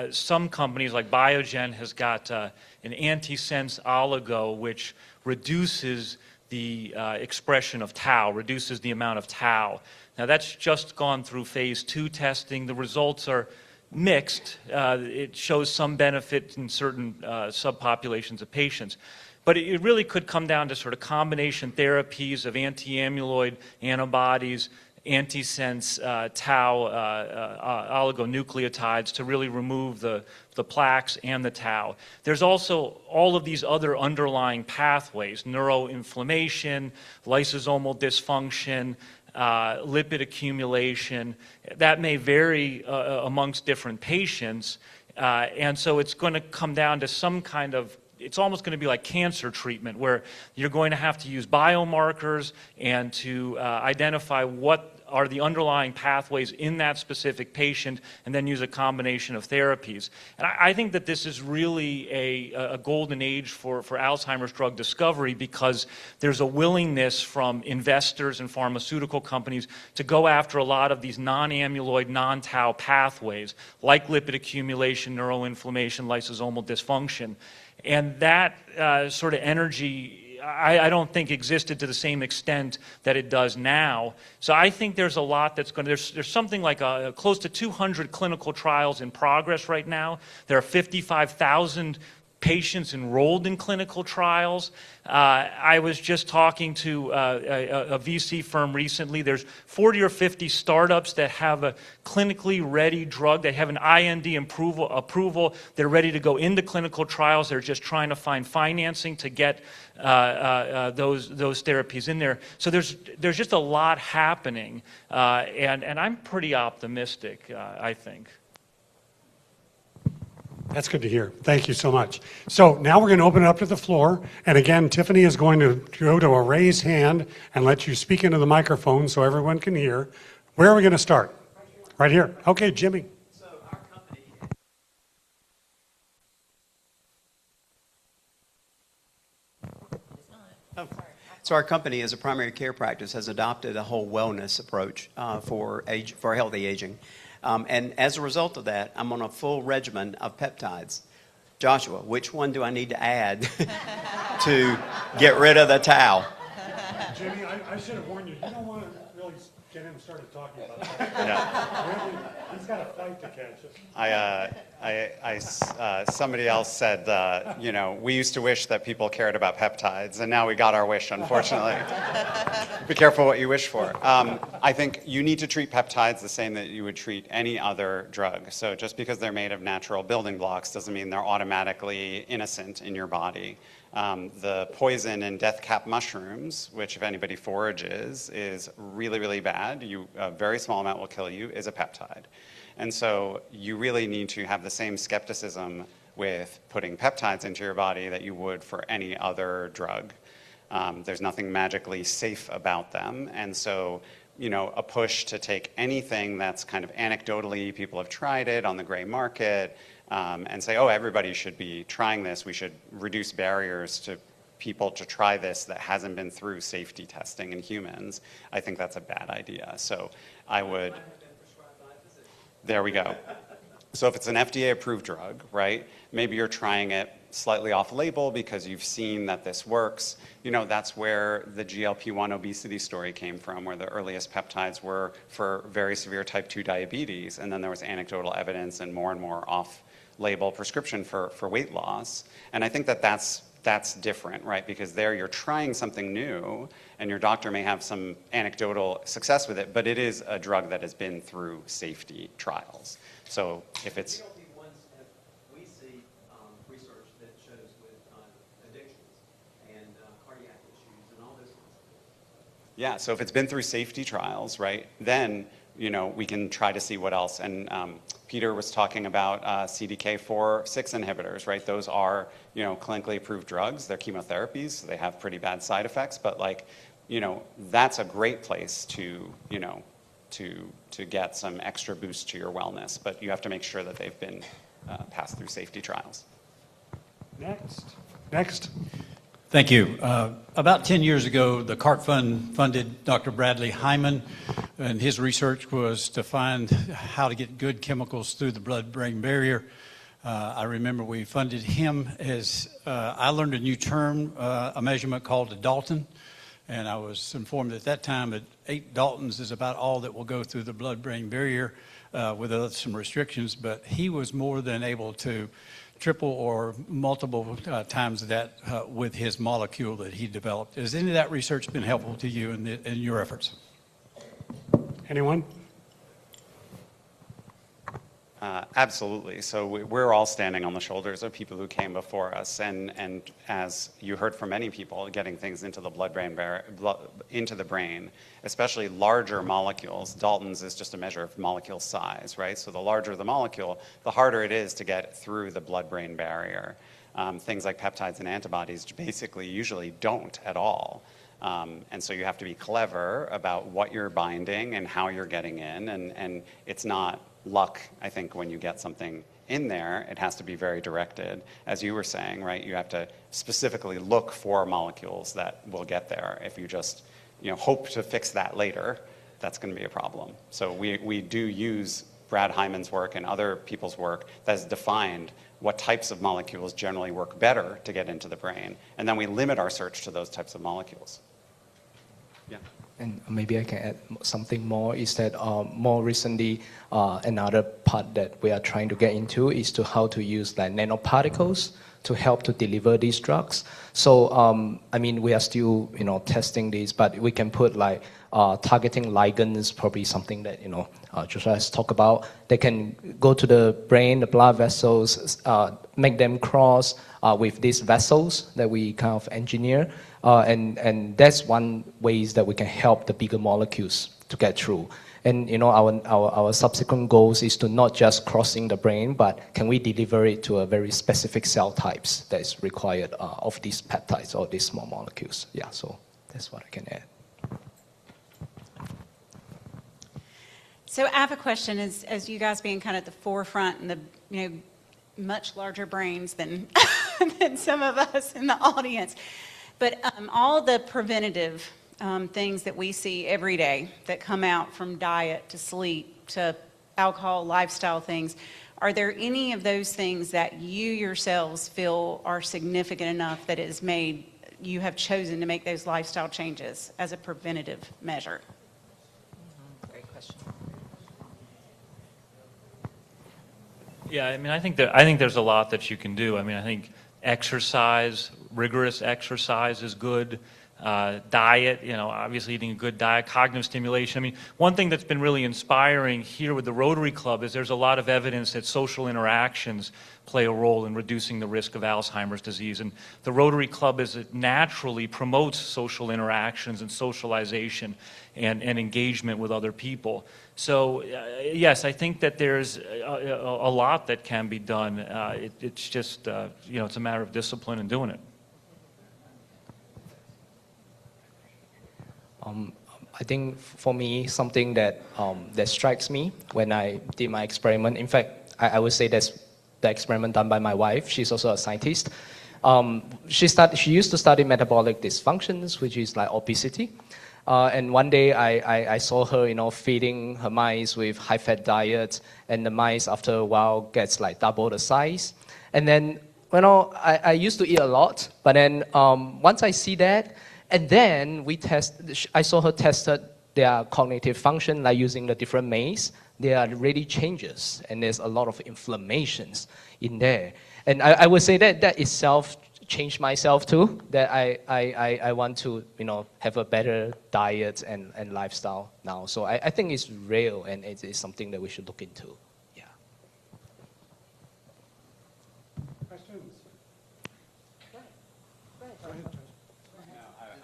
[SPEAKER 2] some companies like Biogen has got an antisense oligo which reduces the expression of tau, reduces the amount of tau. Now that's just gone through phase 2 testing. The results are mixed. It shows some benefit in certain subpopulations of patients. But it really could come down to sort of combination therapies of anti-amyloid antibodies, antisense tau oligonucleotides to really remove the plaques and the tau. There's also all of these other underlying pathways, neuroinflammation, lysosomal dysfunction, lipid accumulation, that may vary amongst different patients. And so it's going to come down to some kind of, it's almost going to be like cancer treatment where you're going to have to use biomarkers and to identify what are the underlying pathways in that specific patient, and then use a combination of therapies. And I think that this is really a golden age for Alzheimer's drug discovery, because there's a willingness from investors and pharmaceutical companies to go after a lot of these non-amyloid, non-tau pathways, like lipid accumulation, neuroinflammation, lysosomal dysfunction. And that sort of energy, I don't think existed to the same extent that it does now. So I think there's a lot that's going to, there's something like close to 200 clinical trials in progress right now. There are 55,000 patients enrolled in clinical trials. I was just talking to a VC firm recently. There's 40 or 50 startups that have a clinically ready drug. They have an IND approval. They're ready to go into clinical trials. They're just trying to find financing to get those therapies in there. So there's just a lot happening, and I'm pretty optimistic, I think.
[SPEAKER 1] That's good to hear. Thank you so much. So now we're going to open it up to the floor. And again, Tiffany is going to go to a raised hand and let you speak into the microphone so everyone can hear. Where are we going to start? Right here. Okay, Jimmy.
[SPEAKER 6] So our company... So our company, as a primary care practice, has adopted a whole wellness approach for healthy aging. And as a result of that, I'm on a full regimen of peptides. Joshua, which one do I need to add to get rid of the tau?
[SPEAKER 1] Jimmy, I should have warned you. You don't want to really get him started talking about that.
[SPEAKER 3] Yeah.
[SPEAKER 1] Really, he's got a fight to catch.
[SPEAKER 3] Somebody else said, you know, we used to wish that people cared about peptides, and now we got our wish, unfortunately. Be careful what you wish for. I think you need to treat peptides the same that you would treat any other drug. So just because they're made of natural building blocks doesn't mean they're automatically innocent in your body. The poison in death cap mushrooms, which if anybody forages, is really, really bad. A very small amount will kill you, is a peptide. And so you really need to have the same skepticism with putting peptides into your body that you would for any other drug. There's nothing magically safe about them. And so, you know, a push to take anything that's kind of anecdotally, people have tried it on the gray market, and say, oh, everybody should be trying this. We should reduce barriers to people to try this that hasn't been through safety testing in humans. I think that's a bad idea. So I would... There we go. So if it's an FDA-approved drug, right, maybe you're trying it slightly off-label because you've seen that this works. You know, that's where the GLP-1 obesity story came from, where the earliest peptides were for very severe type 2 diabetes, and then there was anecdotal evidence and more off-label prescription for weight loss. And I think that that's different, right? Because there you're trying something new, and your doctor may have some anecdotal success with it, but it is a drug that has been through safety trials. So if it's...
[SPEAKER 6] GLP-1s we see research
[SPEAKER 3] Yeah, so if it's been through safety trials, right, then, you know, we can try to see what else. And Peter was talking about CDK4/6 inhibitors, right? Those are, you know, clinically approved drugs. They're chemotherapies, so they have pretty bad side effects. But, like, you know, that's a great place to, you know, to get some extra boost to your wellness. But you have to make sure that they've been passed through safety trials.
[SPEAKER 1] Next.
[SPEAKER 7] Thank you. About 10 years ago, the CART Fund funded Dr. Bradley Hyman, and his research was to find how to get good chemicals through the blood-brain barrier. I remember we funded him as, I learned a new term, a measurement called a Dalton, and I was informed at that time that 8 Daltons is about all that will go through the blood-brain barrier with some restrictions, but he was more than able to triple or multiple times that with his molecule that he developed. Has any of that research been helpful to you in your efforts?
[SPEAKER 1] Anyone?
[SPEAKER 3] Absolutely. So we're all standing on the shoulders of people who came before us, and as you heard from many people, getting things into the blood-brain barrier, into the brain, especially larger molecules. Dalton's is just a measure of molecule size, right? So the larger the molecule, the harder it is to get through the blood-brain barrier. Things like peptides and antibodies basically usually don't at all. And so you have to be clever about what you're binding and how you're getting in, and it's not luck, I think, when you get something in there. It has to be very directed. As you were saying, right, you have to specifically look for molecules that will get there. If you just, you know, hope to fix that later, that's going to be a problem. So we do use Brad Hyman's work and other people's work that has defined what types of molecules generally work better to get into the brain, and then we limit our search to those types of molecules. Yeah.
[SPEAKER 4] And maybe I can add something more, is that more recently, another part that we are trying to get into is to how to use like nanoparticles to help to deliver these drugs. So, I mean, we are still, you know, testing these, but we can put like targeting ligands, probably something that, you know, Joshua has talked about. They can go to the brain, the blood vessels, make them cross with these vessels that we kind of engineer. And that's one ways that we can help the bigger molecules to get through. And you know, our subsequent goals is to not just crossing the brain, but can we deliver it to a very specific cell types that is required of these peptides or these small molecules. Yeah, so that's what I can add.
[SPEAKER 8] So I have a question, as you guys being kind of at the forefront and the, you know, much larger brains than, than some of us in the audience. But all the preventative things that we see every day that come out from diet to sleep to alcohol, lifestyle things, are there any of those things that you yourselves feel are significant enough that has made, you have chosen to make those lifestyle changes as a preventative measure?
[SPEAKER 4] Great question.
[SPEAKER 2] Yeah, I mean, I think there's a lot that you can do. I mean, I think exercise, rigorous exercise is good. Diet, you know, obviously eating a good diet, cognitive stimulation. I mean, one thing that's been really inspiring here with the Rotary Club is there's a lot of evidence that social interactions play a role in reducing the risk of Alzheimer's disease. And the Rotary Club naturally promotes social interactions and socialization and engagement with other people. So, yes, I think that there's a lot that can be done. It's just, you know, it's a matter of discipline and doing it.
[SPEAKER 4] I think for me, something that that strikes me when I did my experiment. In fact, I would say that's the experiment done by my wife. She's also a scientist. She used to study metabolic dysfunctions, which is like obesity. And one day I saw her, you know, feeding her mice with high-fat diets, and the mice after a while gets like double the size. And then, you know, I used to eat a lot, but then once I see that. And then I saw her tested their cognitive function, like using the different maze. There are really changes, and there's a lot of inflammations in there. And I would say that itself changed myself too, that I want to, you know, have a better diet and lifestyle now. So I think it's real, and it's something that we should look into. Yeah.
[SPEAKER 1] Questions?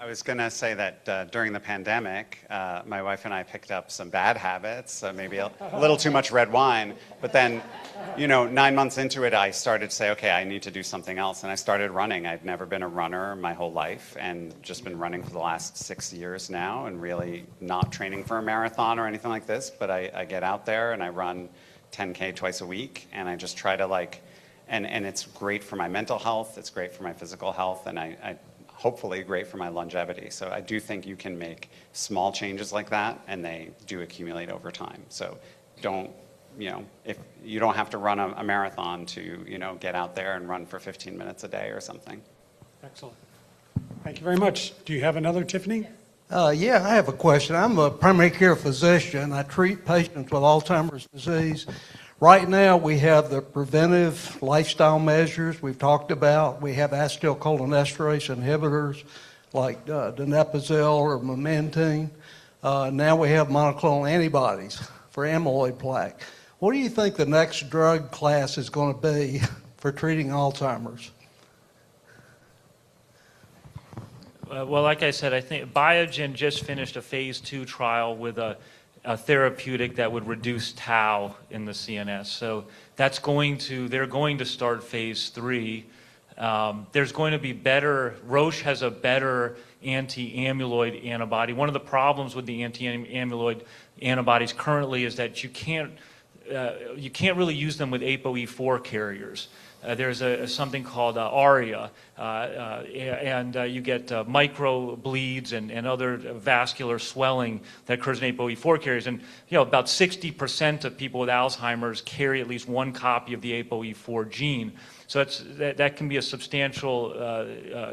[SPEAKER 3] I was going to say that during the pandemic, my wife and I picked up some bad habits, maybe a little too much red wine. But then, 9 months into it, I started to say, okay, I need to do something else. And I started running. I'd never been a runner my whole life and just been running for the last 6 years now and really not training for a marathon or anything like this. But I get out there and I run 10K twice a week. And I just try to and it's great for my mental health. It's great for my physical health. And I hopefully great for my longevity. So I do think you can make small changes like that, and they do accumulate over time. So if you don't have to run a marathon to, get out there and run for 15 minutes a day or something.
[SPEAKER 1] Excellent. Thank you very much. Do you have another, Tiffany?
[SPEAKER 9] Yeah, I have a question. I'm a primary care physician. I treat patients with Alzheimer's disease. Right now, we have the preventive lifestyle measures we've talked about. We have acetylcholinesterase inhibitors like donepezil or memantine. Now we have monoclonal antibodies for amyloid plaque. What do you think the next drug class is going to be for treating Alzheimer's?
[SPEAKER 2] Well, like I said, I think Biogen just finished a phase 2 trial with a therapeutic that would reduce tau in the CNS. So they're going to start phase 3. There's going to be Roche has a better anti-amyloid antibody. One of the problems with the anti-amyloid antibodies currently is that you can't really use them with ApoE4 carriers. There's something called ARIA, and you get micro bleeds and other vascular swelling that occurs in ApoE4 carriers. And about 60% of people with Alzheimer's carry at least one copy of the ApoE4 gene. So that can be a substantial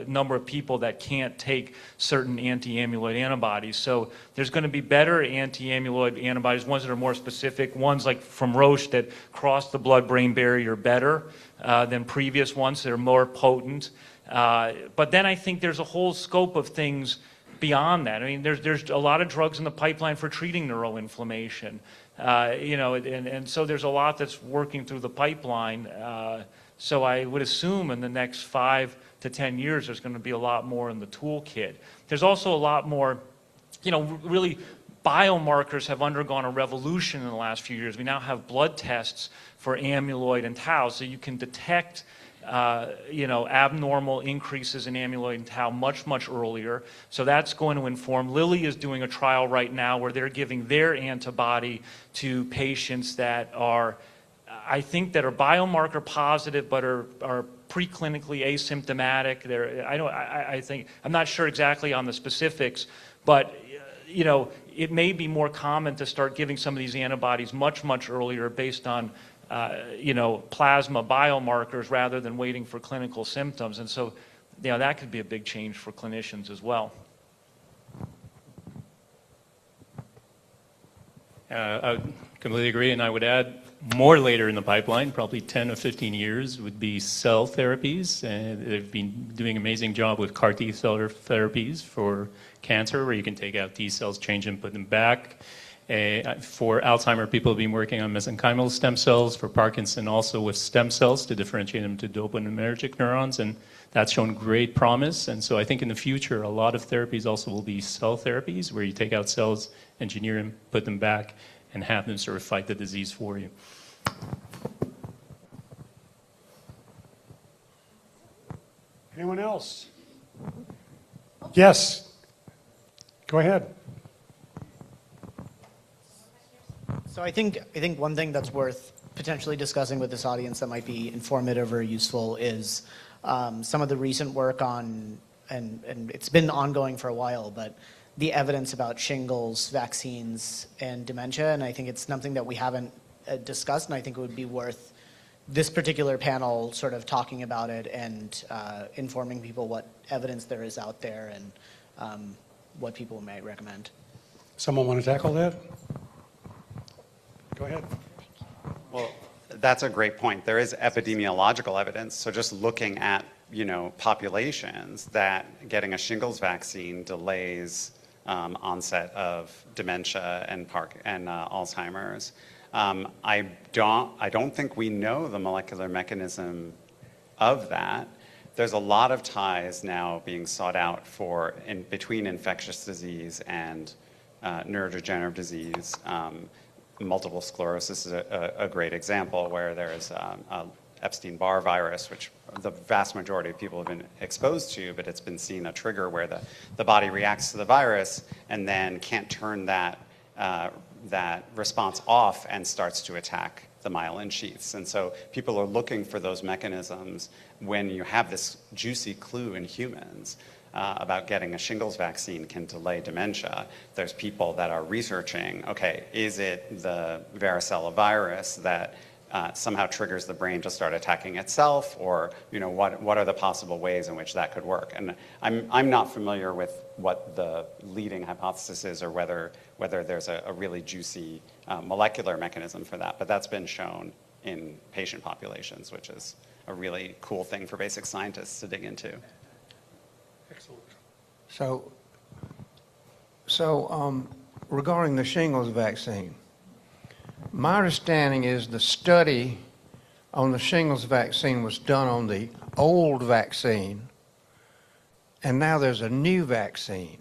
[SPEAKER 2] number of people that can't take certain anti-amyloid antibodies. So there's going to be better anti-amyloid antibodies, ones that are more specific, ones like from Roche that cross the blood-brain barrier better than previous ones that are more potent. But then I think there's a whole scope of things beyond that. I mean, there's a lot of drugs in the pipeline for treating neuroinflammation. And so there's a lot that's working through the pipeline. So I would assume in the next 5 to 10 years, there's going to be a lot more in the toolkit. There's also a lot more, really biomarkers have undergone a revolution in the last few years. We now have blood tests for amyloid and tau, so you can detect, abnormal increases in amyloid and tau much, much earlier. So that's going to inform. Lilly is doing a trial right now where they're giving their antibody to patients that are biomarker positive, but are preclinically asymptomatic. I'm not sure exactly on the specifics, but it may be more common to start giving some of these antibodies much, much earlier based on plasma biomarkers rather than waiting for clinical symptoms. And so, that could be a big change for clinicians as well.
[SPEAKER 5] I would completely agree, and I would add more later in the pipeline, probably 10 or 15 years, would be cell therapies. And they've been doing an amazing job with CAR T cell therapies for cancer, where you can take out T cells, change them, put them back. For Alzheimer, people have been working on mesenchymal stem cells. For Parkinson, also with stem cells to differentiate them to dopaminergic neurons, and that's shown great promise. And so I think in the future, a lot of therapies also will be cell therapies, where you take out cells, engineer them, put them back, and have them sort of fight the disease for you.
[SPEAKER 1] Anyone else? Yes. Go ahead.
[SPEAKER 10] So I think one thing that's worth potentially discussing with this audience that might be informative or useful is some of the recent work on, and it's been ongoing for a while, but the evidence about shingles, vaccines, and dementia. And I think it's something that we haven't discussed, and I think it would be worth this particular panel sort of talking about it and informing people what evidence there is out there and what people may recommend.
[SPEAKER 1] Someone want to tackle that? Go ahead.
[SPEAKER 3] Well, that's a great point. There is epidemiological evidence. So just looking at, populations that getting a shingles vaccine delays onset of dementia and Alzheimer's. I don't think we know the molecular mechanism of that. there's a lot of ties now being sought out between infectious disease and neurodegenerative disease. Multiple sclerosis is a great example where there's Epstein-Barr virus, which the vast majority of people have been exposed to, but it's been seen a trigger where the body reacts to the virus and then can't turn that response off and starts to attack the myelin sheaths. And so people are looking for those mechanisms when you have this juicy clue in humans about getting a shingles vaccine can delay dementia. There's people that are researching, okay, is it the varicella virus that somehow triggers the brain to start attacking itself, or what are the possible ways in which that could work? And I'm not familiar with what the leading hypothesis is, or whether there's a really juicy molecular mechanism for that, but that's been shown in patient populations, which is a really cool thing for basic scientists to dig into.
[SPEAKER 1] Excellent.
[SPEAKER 11] So regarding the shingles vaccine, my understanding is the study on the shingles vaccine was done on the old vaccine, and now there's a new vaccine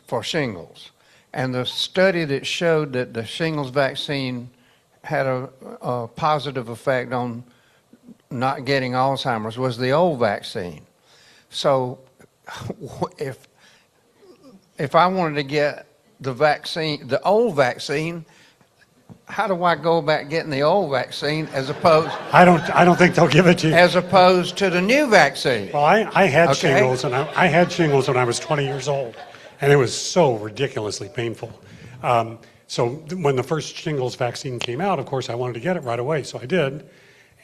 [SPEAKER 11] for shingles. And the study that showed that the shingles vaccine had a positive effect on not getting Alzheimer's was the old vaccine. So if I wanted to get the vaccine, the old vaccine, how do I go about getting the old vaccine as opposed?
[SPEAKER 1] I don't think they'll give it to you.
[SPEAKER 11] As opposed to the new vaccine.
[SPEAKER 1] Well, I had
[SPEAKER 11] Okay.
[SPEAKER 1] shingles, and I had shingles when I was 20 years old, and it was so ridiculously painful. So when the first shingles vaccine came out, of course, I wanted to get it right away, so I did.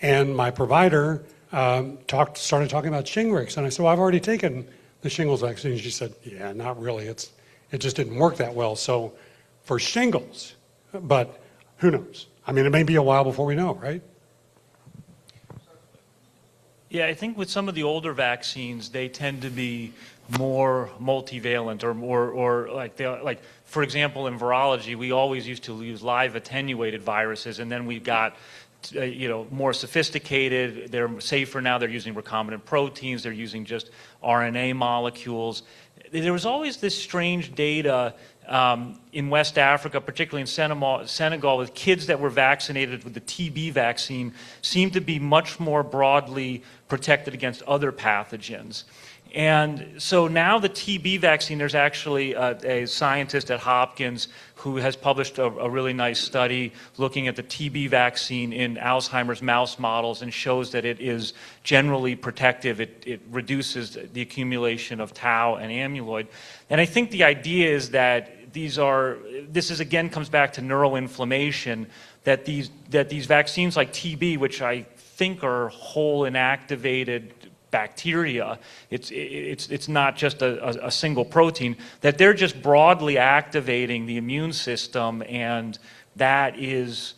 [SPEAKER 1] And my provider started talking about Shingrix, and I said, well, I've already taken the shingles vaccine. She said, yeah, not really. It just didn't work that well. So for shingles, but who knows? I mean, it may be a while before we know, right?
[SPEAKER 2] Yeah, I think with some of the older vaccines, they tend to be more multivalent, or like for example, in virology, we always used to use live attenuated viruses, and then we got more sophisticated. They're safer now. They're using recombinant proteins. They're using just RNA molecules. There was always this strange data in West Africa, particularly in Senegal, with kids that were vaccinated with the TB vaccine seemed to be much more broadly protected against other pathogens. And so now the TB vaccine, there's actually a scientist at Hopkins who has published a really nice study looking at the TB vaccine in Alzheimer's mouse models and shows that it is generally protective. It reduces the accumulation of tau and amyloid. And I think the idea is that this again comes back to neuroinflammation, that these vaccines like TB, which I think are whole inactivated bacteria, it's not just a single protein, that they're just broadly activating the immune system, and that is,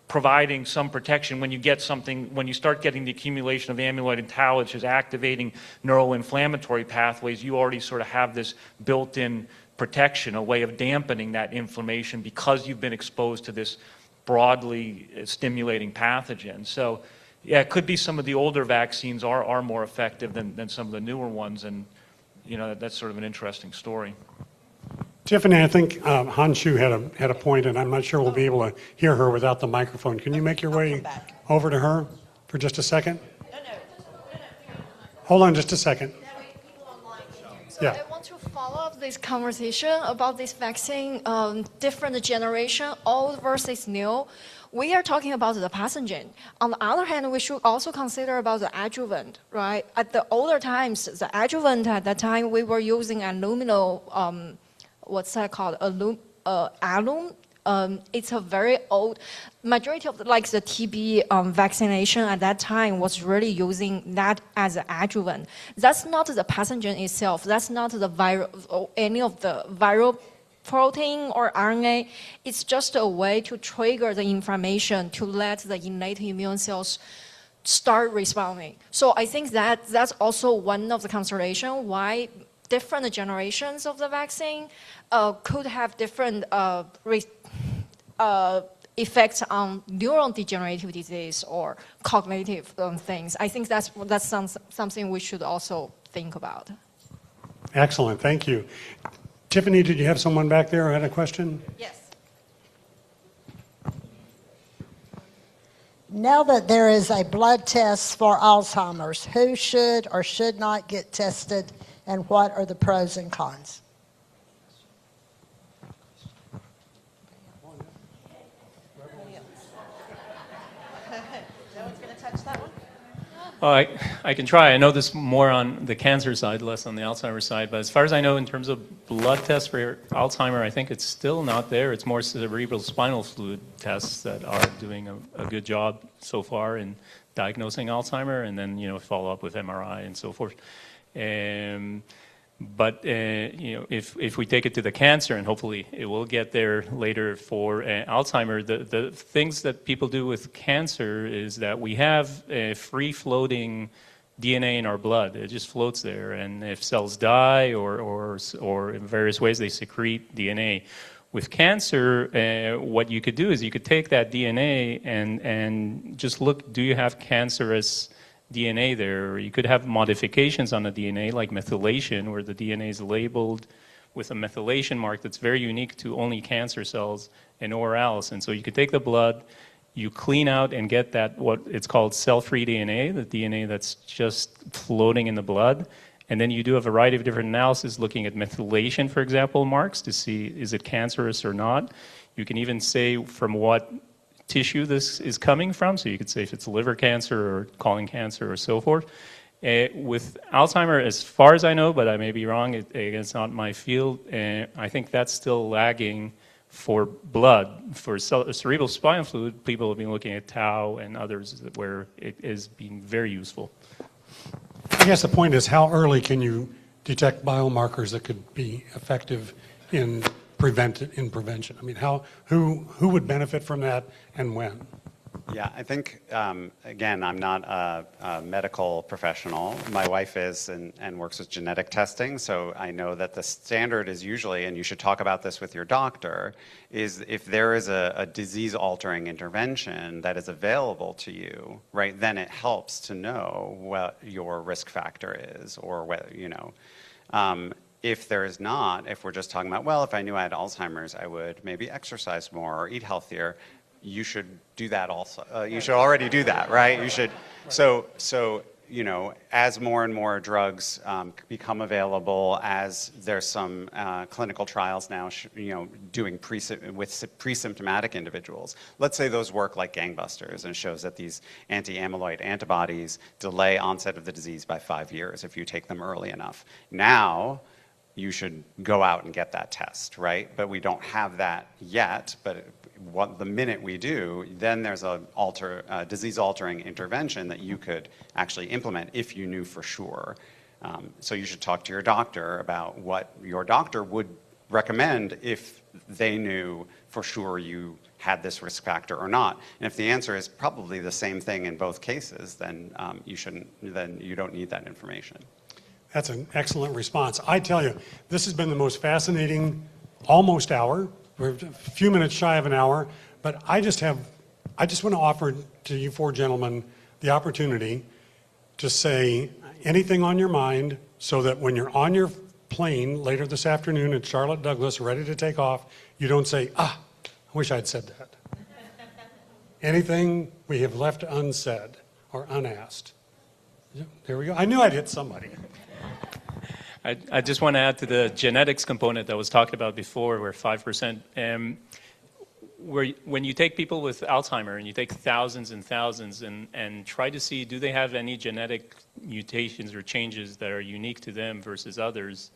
[SPEAKER 2] providing some protection when you start getting the accumulation of amyloid and tau, which is activating neuroinflammatory pathways. You already sort of have this built-in protection, a way of dampening that inflammation because you've been exposed to this broadly stimulating pathogen. So yeah, it could be some of the older vaccines are more effective than some of the newer ones, and that's sort of an interesting story.
[SPEAKER 1] Tiffany, I think Han Shu had a point, and I'm not sure we'll be able to hear her without the microphone. Can you make your way over to her for just a second? No. Hold on just a second.
[SPEAKER 12] So I want to follow up this conversation about this vaccine, different generation, old versus new. We are talking about the pathogen. On the other hand, we should also consider about the adjuvant, right? At the older times, the adjuvant at that time, we were using aluminum, what's that called? Alum. It's a very old, majority of the TB vaccination at that time was really using that as an adjuvant. That's not the pathogen itself. That's not the any of the viral protein or RNA. It's just a way to trigger the inflammation to let the innate immune cells start responding. So I think that's also one of the considerations why different generations of the vaccine could have different effects on neurodegenerative disease or cognitive things. I think that's something we should also think about.
[SPEAKER 1] Excellent, thank you. Tiffany, did you have someone back there who had a question?
[SPEAKER 12] Yes.
[SPEAKER 13] Now that there is a blood test for Alzheimer's, who should or should not get tested, and what are the pros and cons?
[SPEAKER 8] No one's going to touch that one?
[SPEAKER 5] Well, I can try. I know this more on the cancer side, less on the Alzheimer's side. But as far as I know, in terms of blood tests for Alzheimer, I think it's still not there. It's more cerebral spinal fluid tests that are doing a good job so far in diagnosing Alzheimer, and then follow up with MRI and so forth. But if we take it to the cancer, and hopefully it will get there later for Alzheimer, the things that people do with cancer is that we have free-floating DNA in our blood. It just floats there, and if cells die or in various ways they secrete DNA. With cancer, what you could do is you could take that DNA and just look, do you have cancerous DNA there? Or you could have modifications on the DNA, like methylation, where the DNA is labeled with a methylation mark that's very unique to only cancer cells and nowhere else. And so you could take the blood, you clean out and get that, what it's called cell-free DNA, the DNA that's just floating in the blood. And then you do a variety of different analyses looking at methylation, for example, marks to see is it cancerous or not. You can even say from what tissue this is coming from, so you could say if it's liver cancer or colon cancer or so forth. With Alzheimer, as far as I know, but I may be wrong, it's not my field, I think that's still lagging for blood. For cerebral spinal fluid, people have been looking at tau and others where it is being very useful.
[SPEAKER 1] I guess the point is, how early can you detect biomarkers that could be effective in prevention? I mean, who would benefit from that and when?
[SPEAKER 3] Yeah, I think, again, I'm not a medical professional. My wife is and works with genetic testing, so I know that the standard is usually, and you should talk about this with your doctor, is if there is a disease-altering intervention that is available to you, right, then it helps to know what your risk factor is or whether, if there is not, if we're just talking about, well, if I knew I had Alzheimer's, I would maybe exercise more or eat healthier, you should do that also. You should already do that, right? You should. So as more and more drugs become available, as there's some clinical trials now, doing with pre-symptomatic individuals. Let's say those work like gangbusters and shows that these anti-amyloid antibodies delay onset of the disease by 5 years if you take them early enough. Now, you should go out and get that test, right? But we don't have that yet, but the minute we do, then there's a disease-altering intervention that you could actually implement if you knew for sure. So you should talk to your doctor about what your doctor would recommend if they knew for sure you had this risk factor or not. And if the answer is probably the same thing in both cases, then you don't need that information.
[SPEAKER 1] That's an excellent response. I tell you, this has been the most fascinating almost hour. We're a few minutes shy of an hour, but I just want to offer to you four gentlemen the opportunity to say anything on your mind so that when you're on your plane later this afternoon at Charlotte Douglas, ready to take off, you don't say, I wish I'd said that. Anything we have left unsaid or unasked. There we go. I knew I'd hit somebody.
[SPEAKER 5] I just want to add to the genetics component that was talked about before, where 5%, when you take people with Alzheimer and you take thousands and thousands and try to see, do they have any genetic mutations or changes that are unique to them versus others,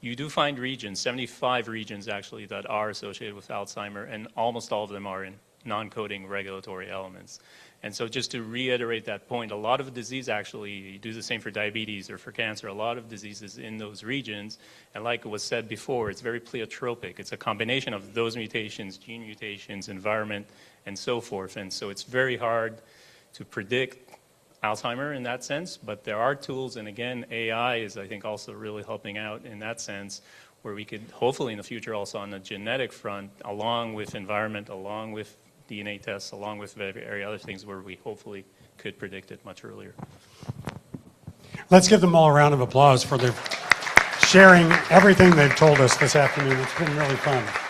[SPEAKER 5] you do find regions, 75 regions actually, that are associated with Alzheimer, and almost all of them are in non-coding regulatory elements. And so just to reiterate that point, a lot of disease actually, you do the same for diabetes or for cancer, a lot of diseases in those regions, and like was said before, it's very pleiotropic. It's a combination of those mutations, gene mutations, environment, and so forth. And so it's very hard to predict Alzheimer in that sense, but there are tools, and again, AI is, I think, also really helping out in that sense, where we could hopefully in the future also on the genetic front, along with environment, along with DNA tests, along with various other things where we hopefully could predict it much earlier.
[SPEAKER 1] Let's give them all a round of applause for their sharing everything they've told us this afternoon. It's been really fun.